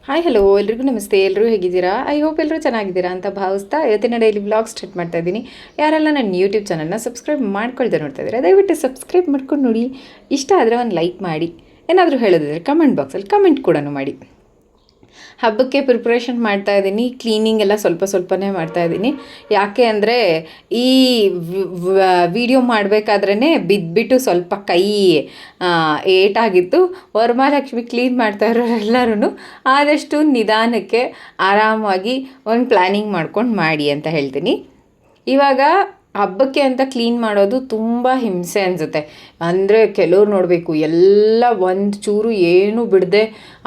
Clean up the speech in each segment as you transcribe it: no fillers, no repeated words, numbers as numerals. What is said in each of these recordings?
Hi hello ಎಲ್ರಿಗೂ ನಮಸ್ತೆ. ಎಲ್ಲರೂ ಹೇಗಿದ್ದೀರಾ? ಐ ಹೋಪ್ ಎಲ್ಲರೂ ಚೆನ್ನಾಗಿದ್ದೀರಾ ಅಂತ ಭಾವಿಸ್ತಾ ಇವತ್ತಿನ ಡೈಲಿ ವ್ಲಾಗ್ ಸ್ಟಾರ್ಟ್ ಮಾಡ್ತಾ ಇದ್ದೀನಿ. ಯಾರೆಲ್ಲ ನನ್ನ ಯೂಟ್ಯೂಬ್ ಚಾನಲ್ನ ಸಬ್ಸ್ಕ್ರೈಬ್ ಮಾಡ್ಕೊಳ್ದೆ ನೋಡ್ತಾ ಇದ್ದಾರೆ ದಯವಿಟ್ಟು ಸಬ್ಸ್ಕ್ರೈಬ್ ಮಾಡ್ಕೊಂಡು ನೋಡಿ. ಇಷ್ಟ ಆದರೆ ಒಂದು ಲೈಕ್ ಮಾಡಿ, ಏನಾದರೂ ಹೇಳೋದಿದ್ರೆ ಕಮೆಂಟ್ ಬಾಕ್ಸಲ್ಲಿ ಕಮೆಂಟ್ ಕೂಡ ಮಾಡಿ. ಹಬ್ಬಕ್ಕೆ ಪ್ರಿಪ್ರೇಷನ್ ಮಾಡ್ತಾ ಇದ್ದೀನಿ. ಕ್ಲೀನಿಂಗ್ ಎಲ್ಲ ಸ್ವಲ್ಪನೇ ಮಾಡ್ತಾ ಇದ್ದೀನಿ. ಯಾಕೆ ಅಂದರೆ ಈ ವಿಡಿಯೋ ಮಾಡಬೇಕಾದ್ರೇ ಬಿದ್ದುಬಿಟ್ಟು ಸ್ವಲ್ಪ ಕೈ ಏಟಾಗಿತ್ತು. ವರಮಹಾಲಕ್ಷ್ಮಿ ಕ್ಲೀನ್ ಮಾಡ್ತಾ ಇರೋರೆಲ್ಲರೂ ಆದಷ್ಟು ನಿಧಾನಕ್ಕೆ ಆರಾಮಾಗಿ ಒಂದು ಪ್ಲ್ಯಾನಿಂಗ್ ಮಾಡ್ಕೊಂಡು ಮಾಡಿ ಅಂತ ಹೇಳ್ತೀನಿ. ಇವಾಗ ಹಬ್ಬಕ್ಕೆ ಅಂತ ಕ್ಲೀನ್ ಮಾಡೋದು ತುಂಬ ಹಿಂಸೆ ಅನಿಸುತ್ತೆ. ಅಂದರೆ ಕೆಲವ್ರು ನೋಡಬೇಕು ಎಲ್ಲ ಒಂದು ಚೂರು ಏನೂ ಬಿಡದೆ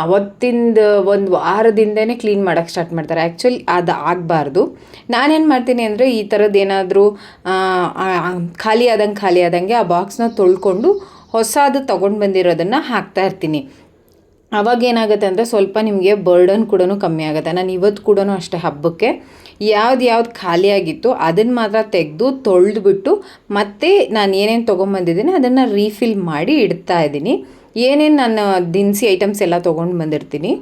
ಅವತ್ತಿಂದ ಒಂದು ವಾರದಿಂದನೇ ಕ್ಲೀನ್ ಮಾಡೋಕ್ಕೆ ಸ್ಟಾರ್ಟ್ ಮಾಡ್ತಾರೆ. ಆ್ಯಕ್ಚುಲಿ ಅದು ಆಗಬಾರ್ದು. ನಾನೇನು ಮಾಡ್ತೀನಿ ಅಂದರೆ ಈ ಥರದ್ದು ಏನಾದರೂ ಖಾಲಿ ಆದಂಗೆ ಆ ಬಾಕ್ಸ್ನ ತೊಳ್ಕೊಂಡು ಹೊಸದು ತೊಗೊಂಡು ಬಂದಿರೋದನ್ನು ಹಾಕ್ತಾ ಇರ್ತೀನಿ. ಅವಾಗ ಏನಾಗುತ್ತೆ ಅಂದರೆ ಸ್ವಲ್ಪ ನಿಮಗೆ ಬರ್ಡನ್ ಕೂಡ ಕಮ್ಮಿ ಆಗುತ್ತೆ. ನಾನು ಇವತ್ತು ಕೂಡ ಅಷ್ಟೇ ಹಬ್ಬಕ್ಕೆ ಯಾವ್ದು ಖಾಲಿಯಾಗಿತ್ತು ಅದನ್ನು ಮಾತ್ರ ತೆಗೆದು ತೊಳೆದ್ಬಿಟ್ಟು ಮತ್ತೆ ನಾನು ಏನೇನು ತೊಗೊಂಬಂದಿದ್ದೀನಿ ಅದನ್ನು ರೀಫಿಲ್ ಮಾಡಿ ಇಡ್ತಾ ಇದ್ದೀನಿ. ಏನೇನು ನಾನು ದಿನಸಿ ಐಟಮ್ಸ್ ಎಲ್ಲ ತೊಗೊಂಡು ಬಂದಿರ್ತೀನಿ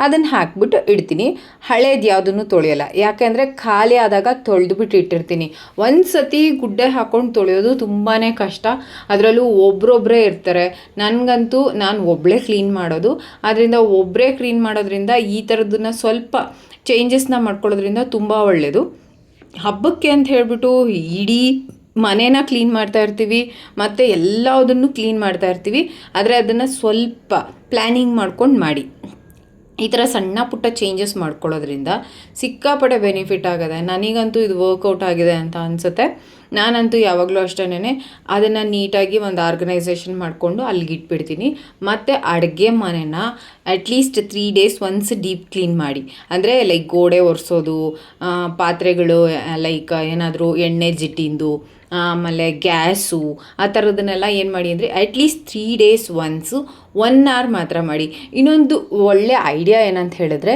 ಅದನ್ನು ಹಾಕ್ಬಿಟ್ಟು ಇಡ್ತೀನಿ. ಹಳೇದು ಯಾವುದನ್ನು ತೊಳೆಯಲ್ಲ. ಯಾಕೆಂದರೆ ಖಾಲಿ ಆದಾಗ ತೊಳೆದ್ಬಿಟ್ಟು ಇಟ್ಟಿರ್ತೀನಿ. ಒಂದು ಸತಿ ಗುಡ್ಡೆ ಹಾಕ್ಕೊಂಡು ತೊಳೆಯೋದು ತುಂಬಾ ಕಷ್ಟ. ಅದರಲ್ಲೂ ಒಬ್ಬರೊಬ್ಬರೇ ಇರ್ತಾರೆ. ನನಗಂತೂ ನಾನು ಒಬ್ಬಳೇ ಕ್ಲೀನ್ ಮಾಡೋದು. ಅದರಿಂದ ಒಬ್ಬರೇ ಕ್ಲೀನ್ ಮಾಡೋದ್ರಿಂದ ಈ ಥರದನ್ನ ಸ್ವಲ್ಪ ಚೇಂಜಸ್ನ ಮಾಡ್ಕೊಳ್ಳೋದ್ರಿಂದ ತುಂಬ ಒಳ್ಳೆಯದು. ಹಬ್ಬಕ್ಕೆ ಅಂತ ಹೇಳಿಬಿಟ್ಟು ಇಡೀ ಮನೇನ ಕ್ಲೀನ್ ಮಾಡ್ತಾ ಇರ್ತೀವಿ ಮತ್ತು ಎಲ್ಲದನ್ನು ಕ್ಲೀನ್ ಮಾಡ್ತಾ ಇರ್ತೀವಿ. ಆದರೆ ಅದನ್ನು ಸ್ವಲ್ಪ ಪ್ಲ್ಯಾನಿಂಗ್ ಮಾಡ್ಕೊಂಡು ಮಾಡಿ. ಈ ಥರ ಸಣ್ಣ ಪುಟ್ಟ ಚೇಂಜಸ್ ಮಾಡ್ಕೊಳ್ಳೋದ್ರಿಂದ ಸಿಕ್ಕಾಪಟ್ಟೆ ಬೆನಿಫಿಟ್ ಆಗಿದೆ. ನನಗಂತೂ ಇದು ವರ್ಕೌಟ್ ಆಗಿದೆ ಅಂತ ಅನಿಸುತ್ತೆ. ನಾನಂತೂ ಯಾವಾಗಲೂ ಅಷ್ಟೇ ಅದನ್ನು ನೀಟಾಗಿ ಒಂದು ಆರ್ಗನೈಸೇಷನ್ ಮಾಡಿಕೊಂಡು ಅಲ್ಲಿಗೆ ಇಟ್ಬಿಡ್ತೀನಿ. ಮತ್ತು ಅಡುಗೆ ಮನೆನ at least 3 days once deep clean ಮಾಡಿ. ಅಂದರೆ ಲೈಕ್ ಗೋಡೆ ಒರೆಸೋದು, ಪಾತ್ರೆಗಳು ಲೈಕ್ ಏನಾದರೂ ಎಣ್ಣೆ ಜಿಟ್ಟಿಂದು, ಆಮೇಲೆ ಗ್ಯಾಸು ಆ ಥರದನ್ನೆಲ್ಲ ಏನು ಮಾಡಿ ಅಂದರೆ ಅಟ್ಲೀಸ್ಟ್ 3 days ಒನ್ಸು 1 hour ಮಾತ್ರ ಮಾಡಿ. ಇನ್ನೊಂದು ಒಳ್ಳೆ ಐಡಿಯಾ ಏನಂತ ಹೇಳಿದ್ರೆ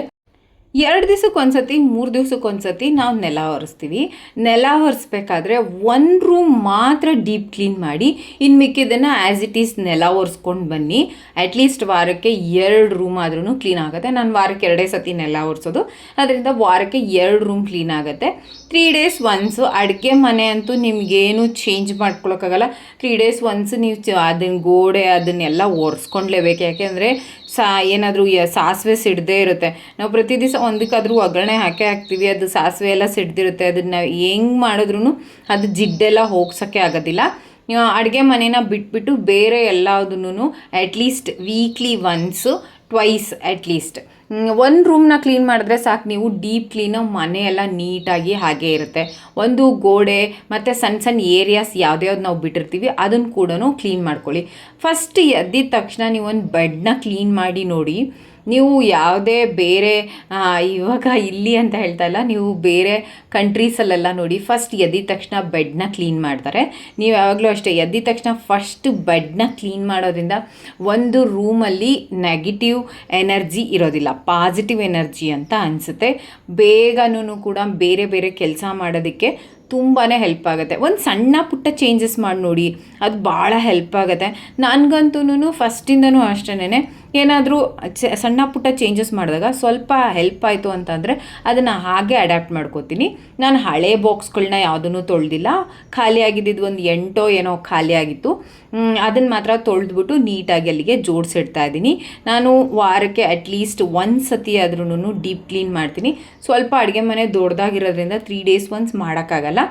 2 ದಿವಸಕ್ಕೊಂದ್ಸತಿ 3 ದಿವಸಕ್ಕೊಂದ್ಸತಿ ನಾವು ನೆಲ ಒರೆಸ್ತೀವಿ. ನೆಲ ಒರೆಸ್ಬೇಕಾದ್ರೆ 1 ರೂಮ್ ಮಾತ್ರ ಡೀಪ್ ಕ್ಲೀನ್ ಮಾಡಿ, ಇನ್ನು ಮಿಕ್ಕಿದ್ದನ್ನು ಆ್ಯಸ್ ಇಟ್ ಈಸ್ ನೆಲ ಒರೆಸ್ಕೊಂಡು ಬನ್ನಿ. ಅಟ್ಲೀಸ್ಟ್ ವಾರಕ್ಕೆ 2 ರೂಮ್ ಆದ್ರೂ ಕ್ಲೀನ್ ಆಗುತ್ತೆ. ನಾನು ವಾರಕ್ಕೆ 2 ಸತಿ ನೆಲ ಒರೆಸೋದು, ಅದರಿಂದ ವಾರಕ್ಕೆ 2 ರೂಮ್ ಕ್ಲೀನ್ ಆಗುತ್ತೆ. 3 days ಒನ್ಸು ಅಡುಗೆ ಮನೆ ಅಂತೂ ನಿಮಗೇನು ಚೇಂಜ್ ಮಾಡ್ಕೊಳಕ್ಕಾಗಲ್ಲ. 3 days ಒನ್ಸು ನೀವು ಅದನ್ನ ಗೋಡೆ ಅದನ್ನೆಲ್ಲ ಒರೆಸ್ಕೊಂಡ್ಲೇಬೇಕು. ಯಾಕೆಂದರೆ ಏನಾದರೂ ಸಾಸಿವೆ ಸಿಡದೇ ಇರುತ್ತೆ. ನಾವು ಪ್ರತಿ ದಿವಸ ಒಂದಕ್ಕಾದ್ರೂ ಒಗ್ಗರಣೆ ಹಾಕ್ತೀವಿ, ಅದು ಸಾಸಿವೆ ಎಲ್ಲ ಸಿಡ್ದಿರುತ್ತೆ. ಅದನ್ನು ಹೆಂಗೆ ಮಾಡಿದ್ರೂ ಅದು ಜಿಡ್ಡೆಲ್ಲ ಹೋಗ್ಸೋಕ್ಕೆ ಆಗೋದಿಲ್ಲ. ಅಡುಗೆ ಮನೇನ ಬಿಟ್ಬಿಟ್ಟು ಬೇರೆ ಎಲ್ಲದನ್ನು at least weekly once twice at least 1 ರೂಮ್ನ ಕ್ಲೀನ್ ಮಾಡಿದ್ರೆ ಸಾಕು. ನೀವು ಡೀಪ್ ಕ್ಲೀನು ಮನೆಯೆಲ್ಲ ನೀಟಾಗಿ ಹಾಗೇ ಇರುತ್ತೆ. ಒಂದು ಗೋಡೆ ಮತ್ತು ಸಣ್ಣ ಏರಿಯಾಸ್ ಯಾವ್ದ್ಯಾವ್ದು ನಾವು ಬಿಟ್ಟಿರ್ತೀವಿ ಅದನ್ನು ಕೂಡ ಕ್ಲೀನ್ ಮಾಡ್ಕೊಳ್ಳಿ. ಫಸ್ಟ್ ಎದ್ದಿದ ತಕ್ಷಣ ನೀವು ಒಂದು ಬೆಡ್ನ ಕ್ಲೀನ್ ಮಾಡಿ ನೋಡಿ. ನೀವು ಯಾವುದೇ ಬೇರೆ ಇವಾಗ ಇಲ್ಲಿ ಅಂತ ಹೇಳ್ತಾ ಇಲ್ಲ, ನೀವು ಬೇರೆ ಕಂಟ್ರೀಸಲ್ಲೆಲ್ಲ ನೋಡಿ ಫಸ್ಟ್ ಎದ್ದಿದ ತಕ್ಷಣ ಬೆಡ್ನ ಕ್ಲೀನ್ ಮಾಡ್ತಾರೆ. ನೀವು ಯಾವಾಗಲೂ ಅಷ್ಟೇ ಎದ್ದಿದ ತಕ್ಷಣ ಫಸ್ಟ್ ಬೆಡ್ನ ಕ್ಲೀನ್ ಮಾಡೋದ್ರಿಂದ ಒಂದು ರೂಮಲ್ಲಿ ನೆಗೆಟಿವ್ ಎನರ್ಜಿ ಇರೋದಿಲ್ಲ, ಪಾಸಿಟಿವ್ ಎನರ್ಜಿ ಅಂತ ಅನಿಸುತ್ತೆ. ಬೇಗನೂ ಕೂಡ ಬೇರೆ ಕೆಲಸ ಮಾಡೋದಕ್ಕೆ ತುಂಬಾ ಹೆಲ್ಪ್ ಆಗುತ್ತೆ. ಒಂದು ಸಣ್ಣ ಪುಟ್ಟ ಚೇಂಜಸ್ ಮಾಡಿ ನೋಡಿ, ಅದು ಭಾಳ ಹೆಲ್ಪ್ ಆಗುತ್ತೆ. ನನಗಂತೂ ಫಸ್ಟಿಂದನೂ ಅಷ್ಟೇ ಏನಾದರೂ ಸಣ್ಣ ಪುಟ್ಟ ಚೇಂಜಸ್ ಮಾಡಿದಾಗ ಸ್ವಲ್ಪ ಹೆಲ್ಪ್ ಆಯಿತು ಅಂತಂದರೆ ಅದನ್ನು ಹಾಗೆ ಅಡ್ಯಾಪ್ಟ್ ಮಾಡ್ಕೋತೀನಿ. ನಾನು ಹಳೆ ಬಾಕ್ಸ್ಗಳನ್ನ ಯಾವುದನ್ನು ತೊಳೆದಿಲ್ಲ. ಖಾಲಿ ಆಗಿದ್ದು ಒಂದು 8 ಏನೋ ಖಾಲಿ ಆಗಿತ್ತು, ಅದನ್ನು ಮಾತ್ರ ತೊಳೆದ್ಬಿಟ್ಟು ನೀಟಾಗಿ ಅಲ್ಲಿಗೆ ಜೋಡಿಸಿಡ್ತಾ ಇದ್ದೀನಿ. ನಾನು ವಾರಕ್ಕೆ ಅಟ್ಲೀಸ್ಟ್ 1 ಸತಿ ಆದ್ರೂ ಡೀಪ್ ಕ್ಲೀನ್ ಮಾಡ್ತೀನಿ. ಸ್ವಲ್ಪ ಅಡುಗೆ ಮನೆ ದೊಡ್ಡದಾಗಿರೋದ್ರಿಂದ 3 days ಒನ್ಸ್ ಮಾಡೋಕ್ಕಾಗಲ್ಲ.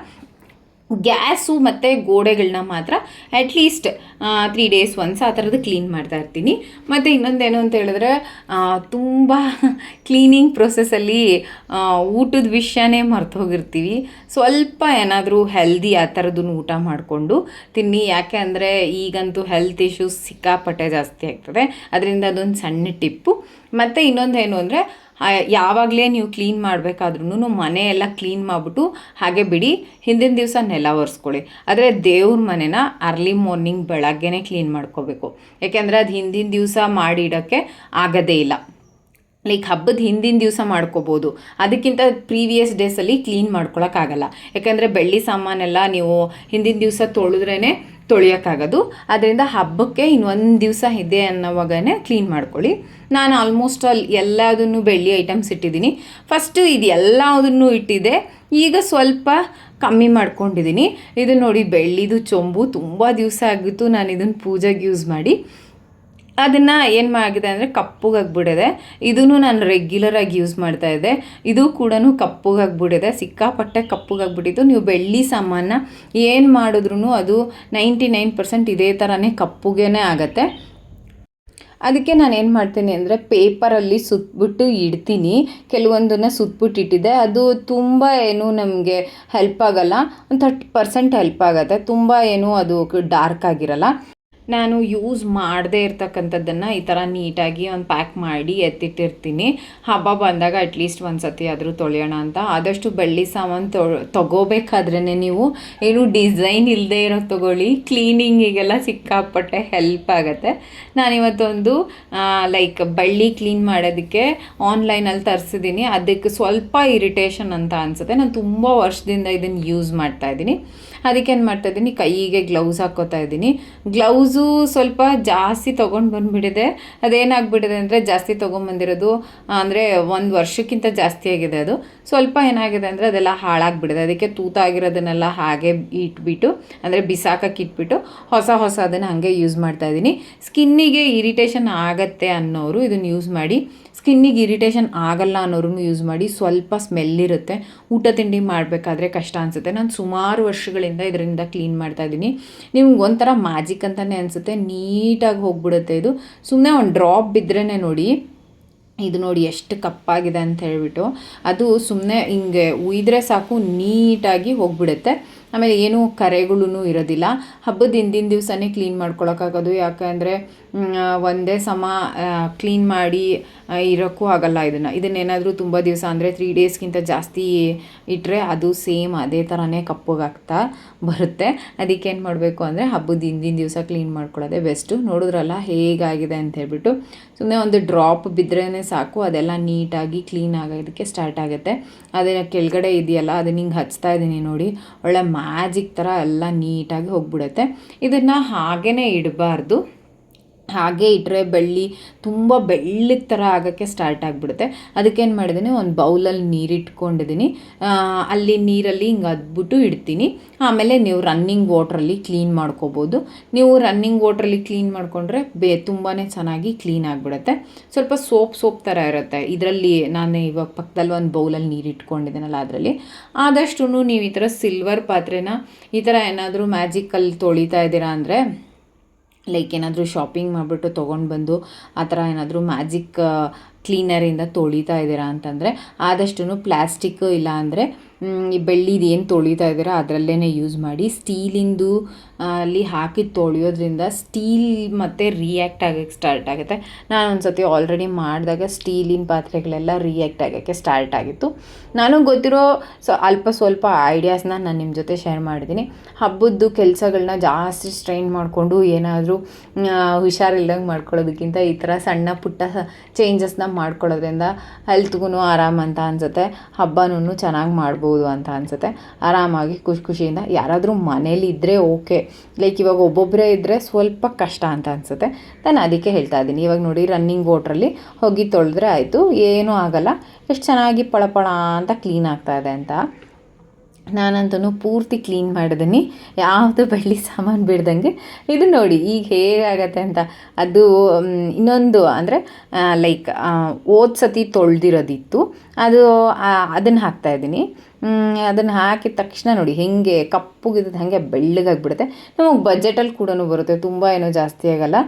ಗ್ಯಾಸು ಮತ್ತು ಗೋಡೆಗಳನ್ನ ಮಾತ್ರ ಅಟ್ಲೀಸ್ಟ್ 3 days ಒನ್ಸ್ ಆ ಥರದ್ದು ಕ್ಲೀನ್ ಮಾಡ್ತಾ ಇರ್ತೀನಿ. ಮತ್ತು ಇನ್ನೊಂದೇನು ಅಂತ ಹೇಳಿದ್ರೆ ತುಂಬ ಕ್ಲೀನಿಂಗ್ ಪ್ರೊಸೆಸ್ಸಲ್ಲಿ ಊಟದ ವಿಷಯನೇ ಮರ್ತು ಹೋಗಿರ್ತೀವಿ. ಸ್ವಲ್ಪ ಏನಾದರೂ ಹೆಲ್ದಿ ಆ ಥರದ್ದನ್ನು ಊಟ ಮಾಡಿಕೊಂಡು ತಿನ್ನಿ. ಯಾಕೆ ಅಂದರೆ ಈಗಂತೂ ಹೆಲ್ತ್ ಇಶ್ಯೂಸ್ ಸಿಕ್ಕಾಪಟ್ಟೆ ಜಾಸ್ತಿ ಆಗ್ತದೆ. ಅದರಿಂದ ಅದೊಂದು ಸಣ್ಣ ಟಿಪ್ಪು. ಮತ್ತು ಇನ್ನೊಂದೇನು ಅಂದರೆ ಯಾವಾಗಲೇ ನೀವು ಕ್ಲೀನ್ ಮಾಡಬೇಕಾದ್ರೂ ಮನೆಯೆಲ್ಲ ಕ್ಲೀನ್ ಮಾಡಿಬಿಟ್ಟು ಹಾಗೆ ಬಿಡಿ. ಹಿಂದಿನ ದಿವಸ ನೆಲ ಒರೆಸ್ಕೊಳ್ಳಿ. ಆದರೆ ದೇವ್ರ ಮನೆನ ಅರ್ಲಿ ಮಾರ್ನಿಂಗ್ ಬೆಳಗ್ಗೆನೇ ಕ್ಲೀನ್ ಮಾಡ್ಕೋಬೇಕು. ಯಾಕೆಂದರೆ ಅದು ಹಿಂದಿನ ದಿವಸ ಮಾಡಿಡೋಕ್ಕೆ ಆಗೋದೇ ಇಲ್ಲ. ಲೈಕ್ ಹಬ್ಬದ ಹಿಂದಿನ ದಿವಸ ಮಾಡ್ಕೋಬೋದು, ಅದಕ್ಕಿಂತ ಪ್ರೀವಿಯಸ್ ಡೇಸಲ್ಲಿ ಕ್ಲೀನ್ ಮಾಡ್ಕೊಳಕ್ಕಾಗಲ್ಲ. ಯಾಕಂದರೆ ಬೆಳ್ಳಿ ಸಾಮಾನೆಲ್ಲ ನೀವು ಹಿಂದಿನ ದಿವಸ ತೊಳೆದ್ರೇ ತೊಳೆಯೋಕ್ಕಾಗೋದು. ಅದರಿಂದ ಹಬ್ಬಕ್ಕೆ ಇನ್ನೊಂದು ದಿವಸ ಇದೆ ಅನ್ನೋವಾಗನೇ ಕ್ಲೀನ್ ಮಾಡ್ಕೊಳ್ಳಿ. ನಾನು ಆಲ್ಮೋಸ್ಟ್ ಎಲ್ಲದನ್ನು ಬೆಳ್ಳಿ ಐಟಮ್ಸ್ ಇಟ್ಟಿದ್ದೀನಿ. ಫಸ್ಟು ಇದು ಎಲ್ಲದನ್ನು ಇಟ್ಟಿದ್ದೆ, ಈಗ ಸ್ವಲ್ಪ ಕಮ್ಮಿ ಮಾಡ್ಕೊಂಡಿದ್ದೀನಿ. ಇದು ನೋಡಿ ಬೆಳ್ಳಿದು ಚೊಂಬು, ತುಂಬ ದಿವಸ ಆಗಿತ್ತು ನಾನು ಇದನ್ನು ಪೂಜೆಗೆ ಯೂಸ್ ಮಾಡಿ. ಅದನ್ನು ಏನು ಆಗಿದೆ ಅಂದರೆ ಕಪ್ಪುಗಾಗ್ಬಿಟ್ಟಿದೆ. ಇದೂ ನಾನು ರೆಗ್ಯುಲರಾಗಿ ಯೂಸ್ ಮಾಡ್ತಾಯಿದ್ದೆ, ಇದು ಕೂಡ ಕಪ್ಪುಗಾಗ್ಬಿಟ್ಟಿದೆ, ಸಿಕ್ಕಾಪಟ್ಟೆ ಕಪ್ಪುಗಾಗ್ಬಿಟ್ಟಿತ್ತು. ನೀವು ಬೆಳ್ಳಿ ಸಾಮಾನ ಏನು ಮಾಡಿದ್ರೂ ಅದು 99% ಇದೇ ಥರನೇ ಕಪ್ಪುಗೇ ಆಗುತ್ತೆ. ಅದಕ್ಕೆ ನಾನು ಏನು ಮಾಡ್ತೀನಿ ಅಂದರೆ ಪೇಪರಲ್ಲಿ ಸುತ್ತಬಿಟ್ಟು ಇಡ್ತೀನಿ. ಕೆಲವೊಂದನ್ನು ಸುತ್ತಬಿಟ್ಟು ಇಟ್ಟಿದ್ದೆ, ಅದು ತುಂಬ ಏನು ನಮಗೆ ಹೆಲ್ಪ್ ಆಗೋಲ್ಲ, ಒಂದು 30% ಹೆಲ್ಪ್ ಆಗುತ್ತೆ, ತುಂಬ ಏನು ಅದು ಡಾರ್ಕ್ ಆಗಿರಲ್ಲ. ನಾನು ಯೂಸ್ ಮಾಡದೇ ಇರ್ತಕ್ಕಂಥದ್ದನ್ನು ಈ ಥರ ನೀಟಾಗಿ ಒಂದು ಪ್ಯಾಕ್ ಮಾಡಿ ಎತ್ತಿಟ್ಟಿರ್ತೀನಿ. ಹಬ್ಬ ಬಂದಾಗ ಅಟ್ಲೀಸ್ಟ್ ಒಂದು ಸತಿ ಆದರೂ ತೊಳೆಯೋಣ ಅಂತ. ಆದಷ್ಟು ಬೆಳ್ಳಿ ಸಾಮಾನು ತೊಗೋಬೇಕಾದ್ರೇ ನೀವು ಏನು ಡಿಸೈನ್ ಇಲ್ಲದೆ ಇರೋ ತೊಗೊಳ್ಳಿ, ಕ್ಲೀನಿಂಗಿಗೆಲ್ಲ ಸಿಕ್ಕಾಪಟ್ಟೆ ಹೆಲ್ಪ್ ಆಗುತ್ತೆ. ನಾನಿವತ್ತೊಂದು ಲೈಕ್ ಬೆಳ್ಳಿ ಕ್ಲೀನ್ ಮಾಡೋದಕ್ಕೆ ಆನ್ಲೈನಲ್ಲಿ ತರಿಸಿದ್ದೀನಿ. ಅದಕ್ಕೆ ಸ್ವಲ್ಪ ಇರಿಟೇಷನ್ ಅಂತ ಅನಿಸುತ್ತೆ. ನಾನು ತುಂಬ ವರ್ಷದಿಂದ ಇದನ್ನು ಯೂಸ್ ಮಾಡ್ತಾಯಿದ್ದೀನಿ. ಅದಕ್ಕೆ ಏನು ಮಾಡ್ತಾಯಿದ್ದೀನಿ, ಕೈಗೆ ಗ್ಲೌಸ್ ಹಾಕ್ಕೋತಾ ಇದ್ದೀನಿ. ಗ್ಲೌಸು ಸ್ವಲ್ಪ ಜಾಸ್ತಿ ತೊಗೊಂಡು ಬಂದುಬಿಟ್ಟಿದೆ. ಅದೇನಾಗ್ಬಿಟ್ಟಿದೆ ಅಂದರೆ ಜಾಸ್ತಿ ತೊಗೊಂಬಂದಿರೋದು ಅಂದರೆ 1 ವರ್ಷಕ್ಕಿಂತ ಜಾಸ್ತಿ ಆಗಿದೆ. ಅದು ಸ್ವಲ್ಪ ಏನಾಗಿದೆ ಅಂದರೆ ಅದೆಲ್ಲ ಹಾಳಾಗಿಬಿಟ್ಟಿದೆ. ಅದಕ್ಕೆ ತೂತಾಗಿರೋದನ್ನೆಲ್ಲ ಹಾಗೆ ಇಟ್ಬಿಟ್ಟು ಅಂದರೆ ಬಿಸಾಕಕ್ಕೆ ಇಟ್ಬಿಟ್ಟು ಹೊಸದನ್ನು ಹಾಗೆ ಯೂಸ್ ಮಾಡ್ತಾಯಿದ್ದೀನಿ. ಸ್ಕಿನ್ನಿಗೆ ಇರಿಟೇಷನ್ ಆಗತ್ತೆ ಅನ್ನೋರು ಇದನ್ನು ಯೂಸ್ ಮಾಡಿ, ಸ್ಕಿನ್ನಿಗೆ ಇರಿಟೇಷನ್ ಆಗಲ್ಲ ಅನ್ನೋರು ಯೂಸ್ ಮಾಡಿ. ಸ್ವಲ್ಪ ಸ್ಮೆಲ್ ಇರುತ್ತೆ, ಊಟ ತಿಂಡಿ ಮಾಡಬೇಕಾದ್ರೆ ಕಷ್ಟ ಅನಿಸುತ್ತೆ. ನಾನು ಸುಮಾರು ವರ್ಷಗಳಿಂದ ಇದರಿಂದ ಕ್ಲೀನ್ ಮಾಡ್ತಾಯಿದ್ದೀನಿ. ನಿಮ್ಗೆ ಒಂಥರ ಮ್ಯಾಜಿಕ್ ಅಂತಲೇ ಅನಿಸುತ್ತೆ, ನೀಟಾಗಿ ಹೋಗ್ಬಿಡುತ್ತೆ. ಇದು ಸುಮ್ಮನೆ ಒಂದು ಡ್ರಾಪ್ ಬಿದ್ರೇ ನೋಡಿ, ಇದು ನೋಡಿ ಎಷ್ಟು ಕಪ್ಪಾಗಿದೆ ಅಂತ ಹೇಳ್ಬಿಟ್ಟು, ಅದು ಸುಮ್ಮನೆ ಹಿಂಗೆ ಉಯ್ದರೆ ಸಾಕು ನೀಟಾಗಿ ಹೋಗ್ಬಿಡುತ್ತೆ. ಆಮೇಲೆ ಏನೂ ಕರೆಗಳೂ ಇರೋದಿಲ್ಲ. ಹಬ್ಬದ ಹಿಂದಿನ ದಿವಸನೇ ಕ್ಲೀನ್ ಮಾಡ್ಕೊಳಕ್ಕಾಗೋದು, ಯಾಕಂದರೆ ಒಂದೇ ಸಮ ಕ್ಲೀನ್ ಮಾಡಿ ಇರೋಕ್ಕೂ ಆಗೋಲ್ಲ. ಇದನ್ನೇನಾದರೂ ತುಂಬ ದಿವಸ ಅಂದರೆ 3 ಡೇಸ್ಗಿಂತ ಜಾಸ್ತಿ ಇಟ್ಟರೆ ಅದು ಸೇಮ್ ಅದೇ ಥರನೇ ಕಪ್ಪಗಾಗ್ತಾ ಬರುತ್ತೆ. ಅದಕ್ಕೆ ಏನು ಮಾಡಬೇಕು ಅಂದರೆ ಹಬ್ಬದ ಹಿಂದಿನ ದಿವಸ ಕ್ಲೀನ್ ಮಾಡ್ಕೊಳ್ಳೋದೇ ಬೆಸ್ಟು. ನೋಡಿದ್ರಲ್ಲ ಹೇಗಾಗಿದೆ ಅಂತ ಹೇಳ್ಬಿಟ್ಟು, ಸುಮ್ಮನೆ ಒಂದು ಡ್ರಾಪ್ ಬಿದ್ರೇ ಸಾಕು, ಅದೆಲ್ಲ ನೀಟಾಗಿ ಕ್ಲೀನ್ ಆಗೋದಕ್ಕೆ ಸ್ಟಾರ್ಟ್ ಆಗುತ್ತೆ. ಅದನ್ನು ಕೆಳಗಡೆ ಇದೆಯಲ್ಲ, ಅದನ್ನ ಹಿಂಗೆ ಹಚ್ತಾ ಇದ್ದೀನಿ ನೋಡಿ, ಒಳ್ಳೆ ಮ್ಯಾಜಿಕ್ ಥರ ಎಲ್ಲ ನೀಟಾಗಿ ಹೋಗ್ಬಿಡುತ್ತೆ. ಇದನ್ನು ಹಾಗೇ ಇಡಬಾರ್ದು, ಹಾಗೆ ಇಟ್ಟರೆ ತುಂಬ ಬೆಳ್ಳಗೆ ಥರ ಆಗೋಕ್ಕೆ ಸ್ಟಾರ್ಟ್ ಆಗಿಬಿಡುತ್ತೆ. ಅದಕ್ಕೇನು ಮಾಡಿದ್ದೀನಿ, ಒಂದು ಬೌಲಲ್ಲಿ ನೀರಿಟ್ಕೊಂಡಿದ್ದೀನಿ, ಅಲ್ಲಿ ನೀರಲ್ಲಿ ಹಿಂಗೆ ಅದ್ಬಿಟ್ಟು ಇಡ್ತೀನಿ. ಆಮೇಲೆ ನೀವು ರನ್ನಿಂಗ್ ವಾಟ್ರಲ್ಲಿ ಕ್ಲೀನ್ ಮಾಡ್ಕೋಬೋದು. ನೀವು ರನ್ನಿಂಗ್ ವಾಟ್ರಲ್ಲಿ ಕ್ಲೀನ್ ಮಾಡಿಕೊಂಡ್ರೆ ತುಂಬಾ ಚೆನ್ನಾಗಿ ಕ್ಲೀನ್ ಆಗಿಬಿಡುತ್ತೆ. ಸ್ವಲ್ಪ ಸೋಪ್ ಥರ ಇರುತ್ತೆ. ಇದರಲ್ಲಿ ನಾನು ಇವಾಗ ಪಕ್ಕದಲ್ಲಿ ಒಂದು ಬೌಲಲ್ಲಿ ನೀರು ಇಟ್ಕೊಂಡಿದ್ದೀನಲ್ಲ, ಅದರಲ್ಲಿ ಆದಷ್ಟು ನೀವು ಈ ಥರ ಸಿಲ್ವರ್ ಪಾತ್ರೆನ ಈ ಥರ ಏನಾದರೂ ಮ್ಯಾಜಿಕಲ್ಲಿ ತೊಳಿತಾ ಇದ್ದೀರಾ ಅಂದರೆ, ಲೈಕ್ ಏನಾದರೂ ಶಾಪಿಂಗ್ ಮಾಡಿಬಿಟ್ಟು ತೊಗೊಂಡು ಬಂದು ಆ ಥರ ಏನಾದರೂ ಮ್ಯಾಜಿಕ್ ಕ್ಲೀನರಿಂದ ತೊಳಿತಾ ಇದ್ದೀರಾ ಅಂತಂದರೆ ಆದಷ್ಟು ಪ್ಲಾಸ್ಟಿಕ್ ಇಲ್ಲ ಅಂದರೆ ಈ ಬೆಳ್ಳಿದು ಏನು ತೊಳಿತಾ ಇದ್ದೀರಾ ಅದರಲ್ಲೇ ಯೂಸ್ ಮಾಡಿ. ಸ್ಟೀಲಿಂದು ಅಲ್ಲಿ ಹಾಕಿ ತೊಳೆಯೋದ್ರಿಂದ ಸ್ಟೀಲ್ ಮತ್ತು ರಿಯಾಕ್ಟ್ ಆಗೋಕ್ಕೆ ಸ್ಟಾರ್ಟ್ ಆಗುತ್ತೆ. ನಾನು ಒಂದು ಸತಿ ಆಲ್ರೆಡಿ ಮಾಡಿದಾಗ ಸ್ಟೀಲಿನ ಪಾತ್ರೆಗಳೆಲ್ಲ ರಿಯಾಕ್ಟ್ ಆಗೋಕ್ಕೆ ಸ್ಟಾರ್ಟ್ ಆಗಿತ್ತು. ನನಗೆ ಗೊತ್ತಿರೋ ಅಲ್ಪ ಸ್ವಲ್ಪ ಐಡಿಯಾಸ್ನ ನಾನು ನಿಮ್ಮ ಜೊತೆ ಶೇರ್ ಮಾಡಿದ್ದೀನಿ. ಹಬ್ಬದ್ದು ಕೆಲಸಗಳನ್ನ ಜಾಸ್ತಿ ಸ್ಟ್ರೈನ್ ಮಾಡಿಕೊಂಡು ಏನಾದರೂ ಹುಷಾರಿಲ್ದಂಗೆ ಮಾಡ್ಕೊಳ್ಳೋದಕ್ಕಿಂತ ಈ ಥರ ಸಣ್ಣ ಪುಟ್ಟ ಚೇಂಜಸ್ನ ಮಾಡ್ಕೊಳ್ಳೋದ್ರಿಂದ ಹೆಲ್ತ್ಗೂ ಆರಾಮ ಅಂತ ಅನಿಸುತ್ತೆ, ಹಬ್ಬನೂ ಚೆನ್ನಾಗಿ ಮಾಡ್ಬೋದು ಅಂತ ಅನಿಸುತ್ತೆ. ಆರಾಮಾಗಿ ಖುಷಿಯಿಂದ ಯಾರಾದರೂ ಮನೇಲಿ ಇದ್ದರೆ ಓಕೆ, ಲೈಕ್ ಇವಾಗ ಒಬ್ಬೊಬ್ಬರೇ ಇದ್ದರೆ ಸ್ವಲ್ಪ ಕಷ್ಟ ಅಂತ ಅನಿಸುತ್ತೆ. ನಾನು ಅದಕ್ಕೆ ಹೇಳ್ತಾ ಇದ್ದೀನಿ. ಇವಾಗ ನೋಡಿ ರನ್ನಿಂಗ್ ವಾಟ್ರಲ್ಲಿ ಹೋಗಿ ತೊಳೆದ್ರೆ ಆಯಿತು, ಏನೂ ಆಗೋಲ್ಲ. ಎಷ್ಟು ಚೆನ್ನಾಗಿ ಪಳಪಳ ಅಂತ ಕ್ಲೀನ್ ಆಗ್ತಾಯಿದೆ ಅಂತ. ನಾನಂತೂ ಪೂರ್ತಿ ಕ್ಲೀನ್ ಮಾಡಿದ್ದೀನಿ, ಯಾವುದು ಬೆಳ್ಳಿ ಸಾಮಾನು ಬಿಡ್ದಂಗೆ. ಇದು ನೋಡಿ ಈಗ ಹೇಗಾಗತ್ತೆ ಅಂತ. ಅದು ಇನ್ನೊಂದು ಅಂದರೆ ಲೈಕ್ ಸತಿ ತೊಳೆದಿರೋದಿತ್ತು, ಅದನ್ನು ಹಾಕ್ತಾಯಿದ್ದೀನಿ. ಅದನ್ನು ಹಾಕಿದ ತಕ್ಷಣ ನೋಡಿ ಹೆಂಗೆ ಕಪ್ಪುಗಿದ್ದು ಹಾಗೆ ಬೆಳ್ಳಗಾಗಿಬಿಡುತ್ತೆ. ನಮಗೆ ಬಜೆಟಲ್ಲಿ ಕೂಡ ಬರುತ್ತೆ, ತುಂಬ ಏನೂ ಜಾಸ್ತಿ ಆಗೋಲ್ಲ.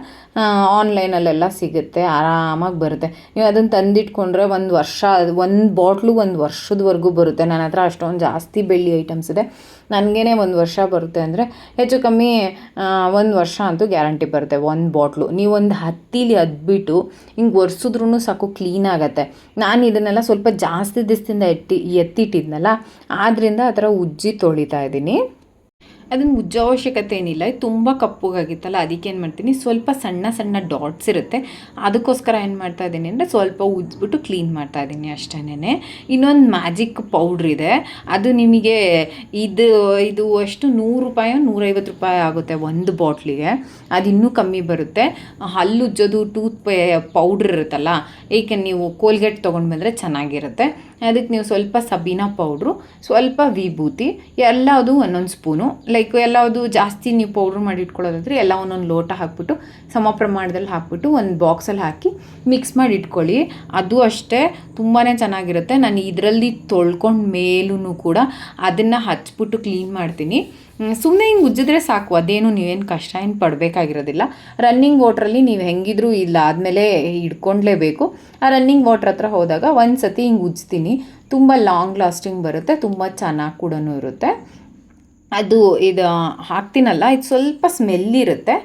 ಆನ್ಲೈನಲ್ಲೆಲ್ಲ ಸಿಗುತ್ತೆ, ಆರಾಮಾಗಿ ಬರುತ್ತೆ. ನೀವು ಅದನ್ನು ತಂದಿಟ್ಕೊಂಡ್ರೆ ಒಂದು ವರ್ಷ, ಒಂದು ಬಾಟ್ಲು 1 ವರ್ಷದವರೆಗೂ ಬರುತ್ತೆ. ನನ್ನ ಹತ್ರ ಅಷ್ಟೊಂದು ಜಾಸ್ತಿ ಬೆಳ್ಳಿ ಐಟಮ್ಸ್ ಇದೆ. ನನಗೇ 1 ವರ್ಷ ಬರುತ್ತೆ ಅಂದರೆ ಹೆಚ್ಚು ಕಮ್ಮಿ 1 ವರ್ಷ ಅಂತೂ ಗ್ಯಾರಂಟಿ ಬರುತ್ತೆ ಒಂದು ಬಾಟ್ಲು. ನೀವು ಒಂದು ಹತ್ತಿಲಿ ಅದ್ಬಿಟ್ಟು ಹಿಂಗೆ ಒರೆಸಿದ್ರೂ ಸಾಕು ಕ್ಲೀನ್ ಆಗುತ್ತೆ. ನಾನು ಇದನ್ನೆಲ್ಲ ಸ್ವಲ್ಪ ಜಾಸ್ತಿ ದಿವಸದಿಂದ ಎತ್ತಿಟ್ಟಿದ್ನಲ್ಲ, ಆದ್ದರಿಂದ ಆ ಥರ ಉಜ್ಜಿ ತೊಳಿತಾ ಇದ್ದೀನಿ. ಅದನ್ನು ಉಜ್ಜೋ ಅವಶ್ಯಕತೆ ಏನಿಲ್ಲ. ಇದು ತುಂಬ ಕಪ್ಪಗಾಗಿತ್ತಲ್ಲ, ಅದಕ್ಕೆ ಏನು ಮಾಡ್ತೀನಿ, ಸ್ವಲ್ಪ ಸಣ್ಣ ಸಣ್ಣ ಡಾಟ್ಸ್ ಇರುತ್ತೆ, ಅದಕ್ಕೋಸ್ಕರ ಏನು ಮಾಡ್ತಾಯಿದ್ದೀನಿ ಅಂದರೆ ಸ್ವಲ್ಪ ಉಜ್ಜಿಬಿಟ್ಟು ಕ್ಲೀನ್ ಮಾಡ್ತಾಯಿದ್ದೀನಿ ಅಷ್ಟೇ. ಇನ್ನೊಂದು ಮ್ಯಾಜಿಕ್ ಪೌಡ್ರ್ ಇದೆ, ಅದು ನಿಮಗೆ ಇದು ಅಷ್ಟು ₹100 ₹150 ಆಗುತ್ತೆ ಒಂದು ಬಾಟ್ಲಿಗೆ. ಅದು ಇನ್ನೂ ಕಮ್ಮಿ ಬರುತ್ತೆ. ಹಲ್ಲು ಉಜ್ಜೋದು ಪೌಡ್ರ್ ಇರುತ್ತಲ್ಲ, ಏಕೆ ನೀವು ಕೋಲ್ಗೇಟ್ ತೊಗೊಂಡು ಬಂದರೆ ಚೆನ್ನಾಗಿರುತ್ತೆ. ಅದಕ್ಕೆ ನೀವು ಸ್ವಲ್ಪ ಸಬೀನಾ ಪೌಡ್ರು, ಸ್ವಲ್ಪ ವಿಭೂತಿ, ಎಲ್ಲದು ಒಂದೊಂದು ಸ್ಪೂನು, ಲೈಕ್ ಎಲ್ಲದು ಜಾಸ್ತಿ ನೀವು ಪೌಡ್ರ್ ಮಾಡಿ ಇಟ್ಕೊಳ್ಳೋದಾದರೆ ಎಲ್ಲ ಒಂದೊಂದು ಲೋಟ ಹಾಕ್ಬಿಟ್ಟು ಸಮ ಪ್ರಮಾಣದಲ್ಲಿ ಹಾಕ್ಬಿಟ್ಟು ಒಂದು ಬಾಕ್ಸಲ್ಲಿ ಹಾಕಿ ಮಿಕ್ಸ್ ಮಾಡಿ ಇಟ್ಕೊಳ್ಳಿ. ಅದು ಅಷ್ಟೇ ತುಂಬಾ ಚೆನ್ನಾಗಿರುತ್ತೆ. ನಾನು ಇದರಲ್ಲಿ ತೊಳ್ಕೊಂಡು ಮೇಲೂ ಕೂಡ ಅದನ್ನು ಹಚ್ಬಿಟ್ಟು ಕ್ಲೀನ್ ಮಾಡ್ತೀನಿ. ಸುಮ್ಮನೆ ಹಿಂಗೆ ಉಜ್ಜಿದ್ರೆ ಸಾಕು, ಅದೇನು ನೀವೇನು ಕಷ್ಟ ಏನು ಪಡಬೇಕಾಗಿರೋದಿಲ್ಲ. ರನ್ನಿಂಗ್ ವಾಟ್ರಲ್ಲಿ ನೀವು ಹೆಂಗಿದ್ರೂ ಇಲ್ಲ ಆದಮೇಲೆ ಹಿಡ್ಕೊಂಡ್ಲೇಬೇಕು. ಆ ರನ್ನಿಂಗ್ ವಾಟ್ರ್ ಹತ್ರ ಹೋದಾಗ ಒಂದು ಸತಿ ಹಿಂಗೆ ಉಜ್ತೀನಿ, ತುಂಬ ಲಾಂಗ್ ಲಾಸ್ಟಿಂಗ್ ಬರುತ್ತೆ, ತುಂಬ ಚೆನ್ನಾಗಿ ಕೂಡ ಇರುತ್ತೆ. ಅದು ಇದು ಹಾಕ್ತೀನಲ್ಲ, ಇದು ಸ್ವಲ್ಪ ಸ್ಮೆಲ್ ಇರುತ್ತೆ,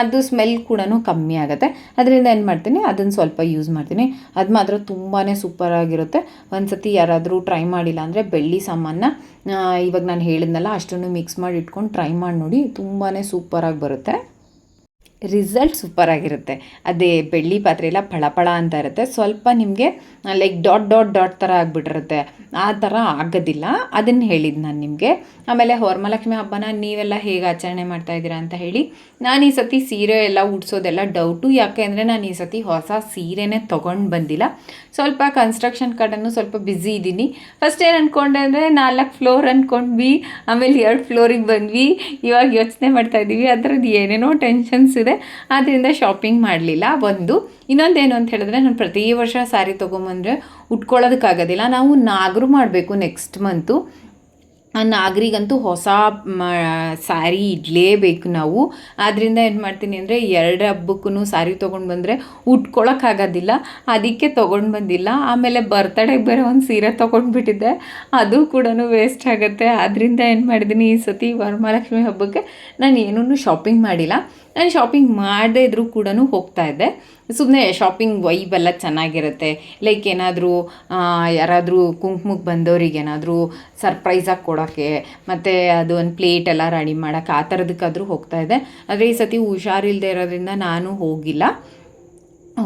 ಅದು ಸ್ಮೆಲ್ ಕೂಡ ಕಮ್ಮಿ ಆಗುತ್ತೆ. ಅದರಿಂದ ಏನು ಮಾಡ್ತೀನಿ, ಅದನ್ನು ಸ್ವಲ್ಪ ಯೂಸ್ ಮಾಡ್ತೀನಿ. ಅದು ಮಾತ್ರ ತುಂಬಾ ಸೂಪರಾಗಿರುತ್ತೆ. ಒಂದು ಸತಿ ಯಾರಾದರೂ ಟ್ರೈ ಮಾಡಿಲ್ಲ ಅಂದರೆ ಬೆಳ್ಳಿ ಸಾಮಾನ ಇವಾಗ ನಾನು ಹೇಳಿದ್ನಲ್ಲ ಅಷ್ಟನ್ನು ಮಿಕ್ಸ್ ಮಾಡಿ ಇಟ್ಕೊಂಡು ಟ್ರೈ ಮಾಡಿ ನೋಡಿ, ತುಂಬಾ ಸೂಪರಾಗಿ ಬರುತ್ತೆ. ರಿಸಲ್ಟ್ ಸೂಪರಾಗಿರುತ್ತೆ. ಅದೇ ಬೆಳ್ಳಿ ಪಾತ್ರೆ ಎಲ್ಲ ಫಳ ಅಂತ ಇರುತ್ತೆ, ಸ್ವಲ್ಪ ನಿಮಗೆ ಲೈಕ್ ಡಾಟ್ ಥರ ಆಗಿಬಿಟ್ಟಿರುತ್ತೆ, ಆ ಥರ ಆಗೋದಿಲ್ಲ. ಅದನ್ನು ಹೇಳಿದ್ದು ನಾನು ನಿಮಗೆ. ಆಮೇಲೆ ವರಮಹಾಲಕ್ಷ್ಮಿ ಹಬ್ಬನ ನೀವೆಲ್ಲ ಹೇಗೆ ಆಚರಣೆ ಮಾಡ್ತಾಯಿದ್ದೀರಾ ಅಂತ ಹೇಳಿ. ನಾನು ಈ ಸತಿ ಸೀರೆ ಎಲ್ಲ ಉಡ್ಸೋದೆಲ್ಲ ಡೌಟು, ಯಾಕೆ ಅಂದರೆ ನಾನು ಈ ಸತಿ ಹೊಸ ಸೀರೆನೇ ತೊಗೊಂಡು ಬಂದಿಲ್ಲ. ಸ್ವಲ್ಪ ಕನ್ಸ್ಟ್ರಕ್ಷನ್ ಕಡೆನೂ ಸ್ವಲ್ಪ ಬ್ಯುಸಿ ಇದ್ದೀನಿ. ಫಸ್ಟ್ ಏನು ಅಂದ್ಕೊಂಡೆ ಅಂದರೆ 4 ಫ್ಲೋರ್ ಅಂದ್ಕೊಂಡ್ವಿ, ಆಮೇಲೆ 2 ಫ್ಲೋರಿಗೆ ಬಂದ್ವಿ, ಇವಾಗ ಯೋಚನೆ ಮಾಡ್ತಾಯಿದ್ದೀವಿ. ಅದರದ್ದು ಏನೇನೋ ಟೆನ್ಷನ್ಸ್ ಇದೆ, ಆದ್ದರಿಂದ ಶಾಪಿಂಗ್ ಮಾಡಲಿಲ್ಲ. ಇನ್ನೊಂದೇನು ಅಂತ ಹೇಳಿದ್ರೆ, ನಾನು ಪ್ರತಿ ವರ್ಷ ಸ್ಯಾರಿ ತೊಗೊಂಬಂದರೆ ಉಟ್ಕೊಳ್ಳೋದಕ್ಕಾಗೋದಿಲ್ಲ. ನಾವು ನಾಗರು ಮಾಡಬೇಕು ನೆಕ್ಸ್ಟ್ ಮಂತು. ಆ ನಾಗರಿಗಂತೂ ಹೊಸ ಸ್ಯಾರಿ ಇಡಲೇಬೇಕು ನಾವು. ಆದ್ದರಿಂದ ಏನು ಮಾಡ್ತೀನಿ ಅಂದರೆ 2 ಹಬ್ಬಕ್ಕೂ ಸ್ಯಾರಿ ತೊಗೊಂಡು ಬಂದರೆ ಉಟ್ಕೊಳ್ಳೋಕ್ಕಾಗೋದಿಲ್ಲ, ಅದಕ್ಕೆ ತೊಗೊಂಡು ಬಂದಿಲ್ಲ. ಆಮೇಲೆ ಬರ್ತಡೆಗೆ ಬೇರೆ ಒಂದು ಸೀರೆ ತೊಗೊಂಡ್ಬಿಟ್ಟಿದ್ದೆ, ಅದು ಕೂಡ ವೇಸ್ಟ್ ಆಗುತ್ತೆ. ಆದ್ದರಿಂದ ಏನು ಮಾಡಿದ್ದೀನಿ, ಈ ಸತಿ ವರಮಹಾಲಕ್ಷ್ಮಿ ಹಬ್ಬಕ್ಕೆ ನಾನು ಏನೂ ಶಾಪಿಂಗ್ ಮಾಡಿಲ್ಲ. ನಾನು ಶಾಪಿಂಗ್ ಮಾಡದೇ ಇದ್ರೂ ಕೂಡ ಹೋಗ್ತಾಯಿದ್ದೆ. ಸುಮ್ಮನೆ ಶಾಪಿಂಗ್ ವೈಬೆಲ್ಲ ಚೆನ್ನಾಗಿರುತ್ತೆ. ಲೈಕ್ ಏನಾದರೂ ಯಾರಾದರೂ ಕುಂಕುಮಕ್ಕೆ ಬಂದವ್ರಿಗೆ ಏನಾದರೂ ಸರ್ಪ್ರೈಸಾಗಿ ಕೊಡೋಕ್ಕೆ, ಮತ್ತು ಅದು ಒಂದು ಪ್ಲೇಟ್ ಎಲ್ಲ ರೆಡಿ ಮಾಡೋಕ್ಕೆ, ಆ ಥರದಕ್ಕಾದರೂ ಹೋಗ್ತಾಯಿದ್ದೆ. ಆದರೆ ಈ ಸತಿ ಹುಷಾರಿಲ್ಲದೆ ಇರೋದ್ರಿಂದ ನಾನು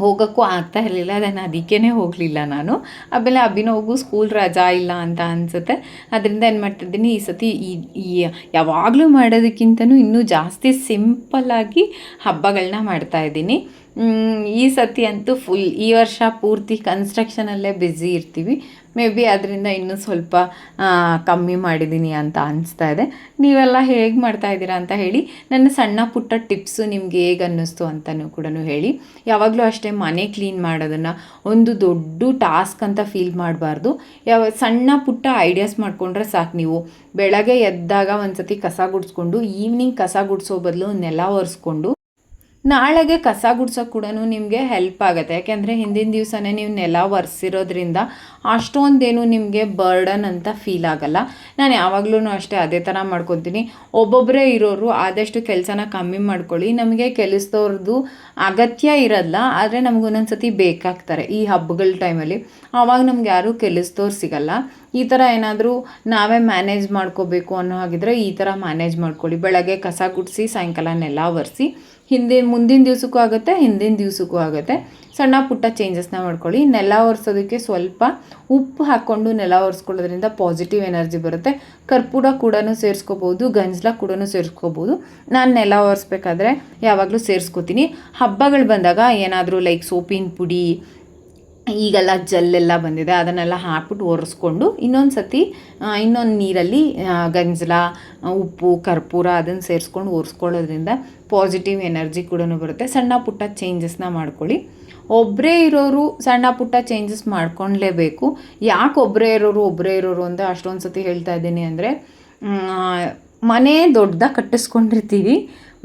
ಹೋಗೋಕ್ಕೂ ಆಗ್ತಾ ಇರಲಿಲ್ಲ. ಅದಕ್ಕೆ ಹೋಗಲಿಲ್ಲ ನಾನು. ಆಮೇಲೆ ಅಭಿನವ್ಗೂ ಸ್ಕೂಲ್ ರಜಾ ಇಲ್ಲ ಅಂತ ಅನಿಸುತ್ತೆ. ಅದರಿಂದ ಏನು ಮಾಡ್ತಿದ್ದೀನಿ, ಈ ಸತಿ ಈ ಯಾವಾಗಲೂ ಮಾಡೋದಕ್ಕಿಂತನೂ ಇನ್ನೂ ಜಾಸ್ತಿ ಸಿಂಪಲ್ಲಾಗಿ ಹಬ್ಬಗಳನ್ನ ಮಾಡ್ತಾಯಿದ್ದೀನಿ. ಈ ಸತಿ ಅಂತೂ ಈ ವರ್ಷ ಪೂರ್ತಿ ಕನ್ಸ್ಟ್ರಕ್ಷನಲ್ಲೇ ಬ್ಯುಸಿ ಇರ್ತೀವಿ. ಮೇ ಬಿ ಅದರಿಂದ ಇನ್ನೂ ಸ್ವಲ್ಪ ಕಮ್ಮಿ ಮಾಡಿದ್ದೀನಿ ಅಂತ ಅನಿಸ್ತಾ ಇದೆ. ನೀವೆಲ್ಲ ಹೇಗೆ ಮಾಡ್ತಾಯಿದ್ದೀರಾ ಅಂತ ಹೇಳಿ. ನನ್ನ ಸಣ್ಣ ಪುಟ್ಟ ಟಿಪ್ಸು ನಿಮ್ಗೆ ಹೇಗೆ ಅನ್ನಿಸ್ತು ಅಂತಲೂ ಕೂಡ ಹೇಳಿ. ಯಾವಾಗಲೂ ಅಷ್ಟೇ ಮನೆ ಕ್ಲೀನ್ ಮಾಡೋದನ್ನು ಒಂದು ದೊಡ್ಡ ಟಾಸ್ಕ್ ಅಂತ ಫೀಲ್ ಮಾಡಬಾರ್ದು. ಸಣ್ಣ ಪುಟ್ಟ ಐಡಿಯಾಸ್ ಮಾಡಿಕೊಂಡ್ರೆ ಸಾಕು. ನೀವು ಬೆಳಗ್ಗೆ ಎದ್ದಾಗ ಒಂದು ಸತಿ ಕಸ ಗುಡಿಸ್ಕೊಂಡು, ಈವ್ನಿಂಗ್ ಕಸ ಗುಡಿಸೋ ಬದಲು ನೆಲ ಒರೆಸ್ಕೊಂಡು ನಾಳೆಗೆ ಕಸ ಗುಡ್ಸೋಕೆ ಕೂಡ ನಿಮಗೆ ಹೆಲ್ಪ್ ಆಗುತ್ತೆ. ಯಾಕೆಂದರೆ ಹಿಂದಿನ ದಿವಸನೇ ನೀವು ನೆಲ ಒರೆಸಿರೋದ್ರಿಂದ ಅಷ್ಟೊಂದೇನು ನಿಮಗೆ ಬರ್ಡನ್ ಅಂತ ಫೀಲ್ ಆಗೋಲ್ಲ. ನಾನು ಯಾವಾಗಲೂ ಅಷ್ಟೇ ಅದೇ ಥರ ಮಾಡ್ಕೊತೀನಿ. ಒಬ್ಬೊಬ್ಬರೇ ಇರೋರು ಆದಷ್ಟು ಕೆಲಸನ ಕಮ್ಮಿ ಮಾಡ್ಕೊಳ್ಳಿ. ನಮಗೆ ಕೆಲಸದವ್ರದ್ದು ಅಗತ್ಯ ಇರೋಲ್ಲ, ಆದರೆ ನಮ್ಗೆ ಒಂದೊಂದು ಸತಿ ಬೇಕಾಗ್ತಾರೆ ಈ ಹಬ್ಬಗಳ ಟೈಮಲ್ಲಿ. ಆವಾಗ ನಮ್ಗೆ ಯಾರೂ ಕೆಲಸದವ್ರು ಸಿಗಲ್ಲ. ಈ ಥರ ಏನಾದರೂ ನಾವೇ ಮ್ಯಾನೇಜ್ ಮಾಡ್ಕೋಬೇಕು ಅನ್ನೋ ಹಾಗಿದ್ರೆ ಈ ಥರ ಮ್ಯಾನೇಜ್ ಮಾಡ್ಕೊಳ್ಳಿ. ಬೆಳಗ್ಗೆ ಕಸ ಗುಡಿಸಿ ಸಾಯಂಕಾಲ ನೆಲ ಒರೆಸಿ, ಮುಂದಿನ ದಿವಸಕ್ಕೂ ಆಗುತ್ತೆ, ಹಿಂದಿನ ದಿವಸಕ್ಕೂ ಆಗುತ್ತೆ. ಸಣ್ಣ ಪುಟ್ಟ ಚೇಂಜಸ್ನ ಮಾಡ್ಕೊಳ್ಳಿ. ನೆಲ ಒರೆಸೋದಕ್ಕೆ ಸ್ವಲ್ಪ ಉಪ್ಪು ಹಾಕ್ಕೊಂಡು ನೆಲ ಒರೆಸ್ಕೊಳ್ಳೋದ್ರಿಂದ ಪಾಸಿಟಿವ್ ಎನರ್ಜಿ ಬರುತ್ತೆ. ಕರ್ಪೂರ ಕೂಡ ಸೇರಿಸ್ಕೋಬೋದು, ಗಂಜಲ ಕೂಡ ಸೇರಿಸ್ಕೋಬೋದು. ನಾನು ನೆಲ ಒರೆಸ್ಬೇಕಾದ್ರೆ ಯಾವಾಗಲೂ ಸೇರಿಸ್ಕೋತೀನಿ. ಹಬ್ಬಗಳು ಬಂದಾಗ ಏನಾದರೂ ಲೈಕ್ ಸೋಪಿನ ಪುಡಿ, ಈಗೆಲ್ಲ ಜಲ್ಲೆಲ್ಲ ಬಂದಿದೆ, ಅದನ್ನೆಲ್ಲ ಹಾಕ್ಬಿಟ್ಟು ಒರೆಸ್ಕೊಂಡು ಇನ್ನೊಂದು ನೀರಲ್ಲಿ ಗಂಜಲ, ಉಪ್ಪು, ಕರ್ಪೂರ ಅದನ್ನು ಸೇರಿಸ್ಕೊಂಡು ಒರೆಸ್ಕೊಳ್ಳೋದ್ರಿಂದ ಪಾಸಿಟಿವ್ ಎನರ್ಜಿ ಕೂಡ ಬರುತ್ತೆ. ಸಣ್ಣ ಪುಟ್ಟ ಚೇಂಜಸ್ನ ಮಾಡ್ಕೊಳ್ಳಿ. ಒಬ್ಬರೇ ಇರೋರು ಸಣ್ಣ ಪುಟ್ಟ ಚೇಂಜಸ್ ಮಾಡ್ಕೊಳ್ಲೇಬೇಕು. ಯಾಕೆ ಒಬ್ಬರೇ ಇರೋರು ಅಂತ ಅಷ್ಟೊಂದು ಸತಿ ಹೇಳ್ತಾ ಇದ್ದೀನಿ ಅಂದರೆ, ಮನೆ ದೊಡ್ಡದಾಗಿ ಕಟ್ಟಿಸ್ಕೊಂಡಿರ್ತೀವಿ,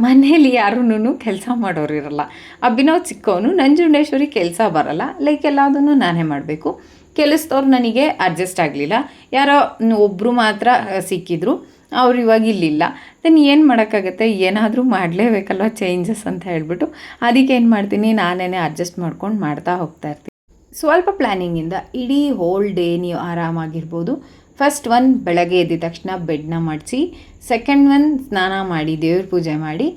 ಮನೇಲಿ ಯಾರೂ ಕೆಲಸ ಮಾಡೋರು ಇರಲ್ಲ. ಅಭಿನವ್ ಚಿಕ್ಕವನು, ನಂಜುಂಡೇಶ್ವರಿ ಕೆಲಸ ಬರಲ್ಲ, ಲೈಕ್ ಎಲ್ಲದನ್ನು ನಾನೇ ಮಾಡಬೇಕು. ಕೆಲಸದವ್ರು ನನಗೆ ಅಡ್ಜಸ್ಟ್ ಆಗಲಿಲ್ಲ, ಯಾರೋ ಒಬ್ಬರು ಮಾತ್ರ ಸಿಕ್ಕಿದ್ರು, ಅವ್ರು ಇವಾಗ ಇಲ್ಲಿಲ್ಲ. ದೆನ್ ಏನು ಮಾಡೋಕ್ಕಾಗತ್ತೆ, ಏನಾದರೂ ಮಾಡಲೇಬೇಕಲ್ವ ಚೇಂಜಸ್ ಅಂತ ಹೇಳ್ಬಿಟ್ಟು ಅದಕ್ಕೆ ಏನು ಮಾಡ್ತೀನಿ, ನಾನೇ ಅಡ್ಜಸ್ಟ್ ಮಾಡ್ಕೊಂಡು ಮಾಡ್ತಾ ಹೋಗ್ತಾ ಇರ್ತೀನಿ. ಸ್ವಲ್ಪ ಪ್ಲ್ಯಾನಿಂಗಿಂದ ಇಡೀ ಹೋಲ್ ಡೇ ನೀವು ಆರಾಮಾಗಿರ್ಬೋದು. ಫಸ್ಟ್ ಒನ್ ಬೆಳಗ್ಗೆ ಎದ್ದ ತಕ್ಷಣ ಬೆಡ್ನ ಮಡಿಸಿ, ಸೆಕೆಂಡ್ ಒನ್ ಸ್ನಾನ ಮಾಡಿ ದೇವ್ರ ಪೂಜೆ ಮಾಡಿ,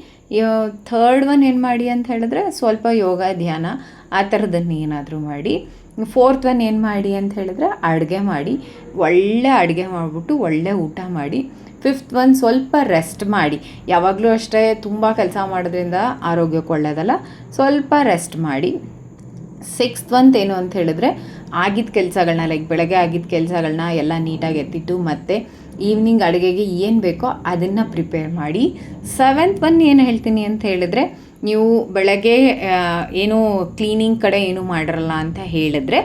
ಥರ್ಡ್ ಒನ್ ಏನು ಮಾಡಿ ಅಂತ ಹೇಳಿದ್ರೆ ಸ್ವಲ್ಪ ಯೋಗ ಧ್ಯಾನ ಆ ಥರದನ್ನು ಏನಾದರೂ ಮಾಡಿ, ಫೋರ್ತ್ ಒನ್ ಏನು ಮಾಡಿ ಅಂತ ಹೇಳಿದ್ರೆ ಅಡುಗೆ ಮಾಡಿ, ಒಳ್ಳೆ ಅಡುಗೆ ಮಾಡಿಬಿಟ್ಟು ಒಳ್ಳೆ ಊಟ ಮಾಡಿ, ಫಿಫ್ತ್ ಒನ್ ಸ್ವಲ್ಪ ರೆಸ್ಟ್ ಮಾಡಿ. ಯಾವಾಗಲೂ ಅಷ್ಟೇ ತುಂಬ ಕೆಲಸ ಮಾಡೋದ್ರಿಂದ ಆರೋಗ್ಯಕ್ಕೆ ಒಳ್ಳೆಯದಲ್ಲ, ಸ್ವಲ್ಪ ರೆಸ್ಟ್ ಮಾಡಿ. ಸಿಕ್ಸ್ತ್ ಒಂತ್ ಏನು ಅಂತ ಹೇಳಿದ್ರೆ ಆಗಿದ್ದ ಕೆಲಸಗಳನ್ನ ಲೈಕ್ ಬೆಳಗ್ಗೆ ಆಗಿದ್ದ ಕೆಲಸಗಳನ್ನ ಎಲ್ಲ ನೀಟಾಗಿ ಎತ್ತಿಟ್ಟು ಮತ್ತು ಈವ್ನಿಂಗ್ ಅಡುಗೆಗೆ ಏನು ಬೇಕೋ ಅದನ್ನು ಪ್ರಿಪೇರ್ ಮಾಡಿ. ಸೆವೆಂತ್ ಒನ್ ಏನು ಹೇಳ್ತೀನಿ ಅಂತ ಹೇಳಿದ್ರೆ, ನೀವು ಬೆಳಗ್ಗೆ ಏನೂ ಕ್ಲೀನಿಂಗ್ ಕಡೆ ಏನೂ ಮಾಡಿರಲ್ಲ ಅಂತ ಹೇಳಿದ್ರೆ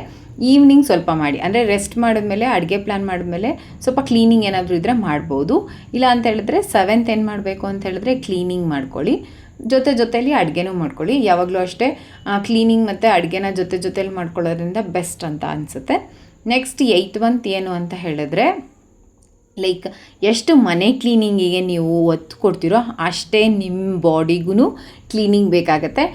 ಈವ್ನಿಂಗ್ ಸ್ವಲ್ಪ ಮಾಡಿ. ಅಂದರೆ ರೆಸ್ಟ್ ಮಾಡಿದ್ಮೇಲೆ ಅಡುಗೆ ಪ್ಲ್ಯಾನ್ ಮಾಡಿದ್ಮೇಲೆ ಸ್ವಲ್ಪ ಕ್ಲೀನಿಂಗ್ ಏನಾದರೂ ಇದ್ದರೆ ಮಾಡ್ಬೋದು. ಇಲ್ಲ ಅಂತ ಹೇಳಿದ್ರೆ ಸೆವೆಂತ್ ಏನು ಮಾಡಬೇಕು ಅಂತ ಹೇಳಿದ್ರೆ ಕ್ಲೀನಿಂಗ್ ಮಾಡ್ಕೊಳ್ಳಿ, ಜೊತೆಲಿ ಅಡುಗೆನೂ ಮಾಡ್ಕೊಳ್ಳಿ. ಯಾವಾಗಲೂ ಅಷ್ಟೇ ಕ್ಲೀನಿಂಗ್ ಮತ್ತು ಅಡುಗೆನ ಜೊತೆಲಿ ಮಾಡ್ಕೊಳ್ಳೋದ್ರಿಂದ ಬೆಸ್ಟ್ ಅಂತ ಅನಿಸುತ್ತೆ. ನೆಕ್ಸ್ಟ್ ಏಯ್ತ್ ಮಂತ್ ಏನು ಅಂತ ಹೇಳಿದ್ರೆ, ಲೈಕ್ ಎಷ್ಟು ಮನೆ ಕ್ಲೀನಿಂಗಿಗೆ ನೀವು ಒತ್ತು ಕೊಡ್ತೀರೋ ಅಷ್ಟೇ ನಿಮ್ಮ ಬಾಡಿಗೂ ಕ್ಲೀನಿಂಗ್ ಬೇಕಾಗತ್ತೆ.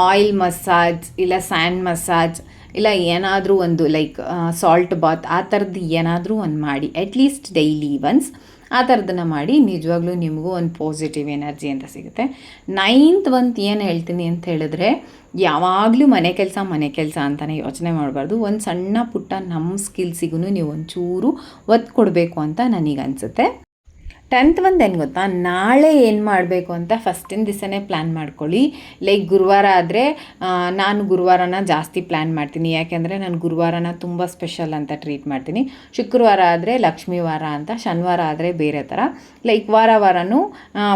ಆಯಿಲ್ ಮಸಾಜ್ ಇಲ್ಲ ಸ್ಯಾಂಡ್ ಮಸಾಜ್ ಇಲ್ಲ ಏನಾದರೂ ಒಂದು ಲೈಕ್ ಸಾಲ್ಟ್ ಬಾತ್ ಆ ಥರದ್ದು ಏನಾದರೂ ಒಂದು ಮಾಡಿ, ಅಟ್ಲೀಸ್ಟ್ ಡೈಲಿ ಒನ್ಸ್ ಆ ಥರದನ್ನು ಮಾಡಿ. ನಿಜವಾಗ್ಲೂ ನಿಮಗೂ ಒಂದು ಪಾಸಿಟಿವ್ ಎನರ್ಜಿ ಅಂತ ಸಿಗುತ್ತೆ. ನೈನ್ತ್ ಮಂತ್ ಏನು ಹೇಳ್ತೀನಿ ಅಂತ ಹೇಳಿದ್ರೆ, ಯಾವಾಗಲೂ ಮನೆ ಕೆಲಸ ಅಂತಲೇ ಯೋಚನೆ ಮಾಡಬಾರ್ದು. ಒಂದು ಸಣ್ಣ ಪುಟ್ಟ ನಮ್ಮ ಸ್ಕಿಲ್ಸಿಗೂ ನೀವು ಒಂಚೂರು ಒತ್ತು ಕೊಡಬೇಕು ಅಂತ ನನಗೆ ಅನಿಸುತ್ತೆ. 10th ಒಂದು ಏನು ಗೊತ್ತಾ, ನಾಳೆ ಏನು ಮಾಡಬೇಕು ಅಂತ ಫಸ್ಟಿನ ದಿವಸನೇ ಪ್ಲ್ಯಾನ್ ಮಾಡ್ಕೊಳ್ಳಿ. ಲೈಕ್ ಗುರುವಾರ ಆದರೆ ನಾನು ಗುರುವಾರನ ಜಾಸ್ತಿ ಪ್ಲ್ಯಾನ್ ಮಾಡ್ತೀನಿ, ಯಾಕೆಂದರೆ ನಾನು ಗುರುವಾರನ ತುಂಬ ಸ್ಪೆಷಲ್ ಅಂತ ಟ್ರೀಟ್ ಮಾಡ್ತೀನಿ. ಶುಕ್ರವಾರ ಆದರೆ ಲಕ್ಷ್ಮೀ ವಾರ ಅಂತ, ಶನಿವಾರ ಆದರೆ ಬೇರೆ ಥರ. ಲೈಕ್ ವಾರನೂ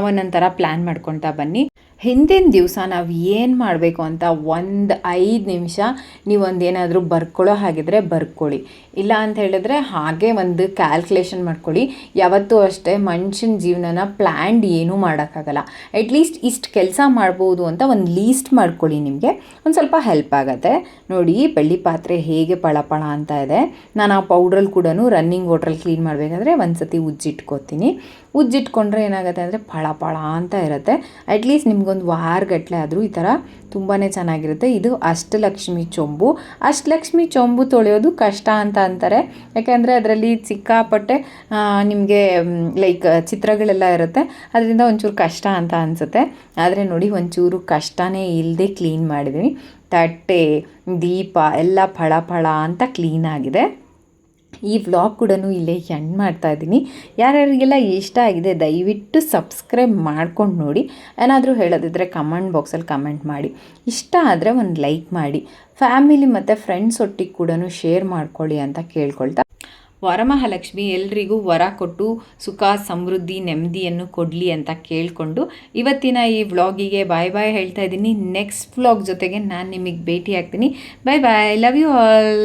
ಒಂದೊಂದು ಥರ ಪ್ಲ್ಯಾನ್ ಮಾಡ್ಕೊಳ್ತಾ ಬನ್ನಿ. ಹಿಂದಿನ ದಿವಸ ನಾವು ಏನು ಮಾಡಬೇಕು ಅಂತ 5 ನಿಮಿಷ ನೀವೊಂದೇನಾದರೂ ಬರ್ಕೊಳ್ಳೋ ಹಾಗಿದ್ರೆ ಬರ್ಕೊಳ್ಳಿ. ಇಲ್ಲ ಅಂತ ಹೇಳಿದ್ರೆ ಹಾಗೆ ಒಂದು ಕ್ಯಾಲ್ಕುಲೇಷನ್ ಮಾಡ್ಕೊಳ್ಳಿ. ಯಾವತ್ತೂ ಅಷ್ಟೇ ಮನುಷ್ಯನ ಜೀವನನ ಪ್ಲ್ಯಾನ್ಡ್ ಏನೂ ಮಾಡೋಕ್ಕಾಗಲ್ಲ. ಅಟ್ಲೀಸ್ಟ್ ಇಷ್ಟು ಕೆಲಸ ಮಾಡ್ಬೋದು ಅಂತ ಒಂದು ಲೀಸ್ಟ್ ಮಾಡ್ಕೊಳ್ಳಿ, ನಿಮಗೆ ಒಂದು ಸ್ವಲ್ಪ ಹೆಲ್ಪ್ ಆಗುತ್ತೆ. ನೋಡಿ ಬೆಳ್ಳಿ ಪಾತ್ರೆ ಹೇಗೆ ಪಳ ಅಂತ ಇದೆ. ನಾನು ಆ ಪೌಡ್ರಲ್ಲಿ ಕೂಡ ರನ್ನಿಂಗ್ ವಾಟ್ರಲ್ಲಿ ಕ್ಲೀನ್ ಮಾಡಬೇಕಾದ್ರೆ ಒಂದು ಸತಿ ಉಜ್ಜಿಟ್ಕೊಂಡ್ರೆ ಏನಾಗುತ್ತೆ ಅಂದರೆ ಪಳ ಅಂತ ಇರುತ್ತೆ. ಅಟ್ಲೀಸ್ಟ್ ನಿಮ್ಗೊಂದು ವಾರಗಟ್ಟಲೆ ಆದರೂ ಈ ಥರ ತುಂಬಾ ಚೆನ್ನಾಗಿರುತ್ತೆ. ಇದು ಅಷ್ಟಲಕ್ಷ್ಮಿ ಚೊಂಬು ತೊಳೆಯೋದು ಕಷ್ಟ ಅಂತ ಅಂತಾರೆ, ಯಾಕೆಂದರೆ ಅದರಲ್ಲಿ ಸಿಕ್ಕಾಪಟ್ಟೆ ನಿಮಗೆ ಲೈಕ್ ಚಿತ್ರಗಳೆಲ್ಲ ಇರುತ್ತೆ, ಅದರಿಂದ ಒಂಚೂರು ಕಷ್ಟ ಅಂತ ಅನಿಸುತ್ತೆ. ಆದರೆ ನೋಡಿ ಒಂಚೂರು ಕಷ್ಟನೇ ಇಲ್ಲದೆ ಕ್ಲೀನ್ ಮಾಡಿದ್ದೀನಿ. ತಟ್ಟೆ ದೀಪ ಎಲ್ಲ ಫಳ ಅಂತ ಕ್ಲೀನಾಗಿದೆ. ಈ ವ್ಲಾಗ್ ಕೂಡ ಇಲ್ಲೇ ಎಂಡ್ ಮಾಡ್ತಾಯಿದ್ದೀನಿ. ಯಾರ್ಯಾರಿಗೆಲ್ಲ ಇಷ್ಟ ಆಗಿದೆ ದಯವಿಟ್ಟು ಸಬ್ಸ್ಕ್ರೈಬ್ ಮಾಡ್ಕೊಂಡು ನೋಡಿ. ಏನಾದರೂ ಹೇಳೋದಿದ್ರೆ ಕಮೆಂಟ್ ಬಾಕ್ಸಲ್ಲಿ ಕಮೆಂಟ್ ಮಾಡಿ. ಇಷ್ಟ ಆದರೆ ಒಂದು ಲೈಕ್ ಮಾಡಿ. ಫ್ಯಾಮಿಲಿ ಮತ್ತು ಫ್ರೆಂಡ್ಸ್ ಒಟ್ಟಿಗೆ ಕೂಡ ಶೇರ್ ಮಾಡ್ಕೊಳ್ಳಿ ಅಂತ ಕೇಳ್ಕೊಳ್ತಾ, ವರಮಹಾಲಕ್ಷ್ಮಿ ಎಲ್ರಿಗೂ ವರ ಕೊಟ್ಟು ಸುಖ ಸಮೃದ್ಧಿ ನೆಮ್ಮದಿಯನ್ನು ಕೊಡಲಿ ಅಂತ ಕೇಳಿಕೊಂಡು ಇವತ್ತಿನ ಈ ವ್ಲಾಗಿಗೆ ಬಾಯ್ ಹೇಳ್ತಾ ಇದ್ದೀನಿ. ನೆಕ್ಸ್ಟ್ ವ್ಲಾಗ್ ಜೊತೆಗೆ ನಾನು ನಿಮಗೆ ಭೇಟಿ ಆಗ್ತೀನಿ. ಬಾಯ್, ಲವ್ ಯು ಆಲ್.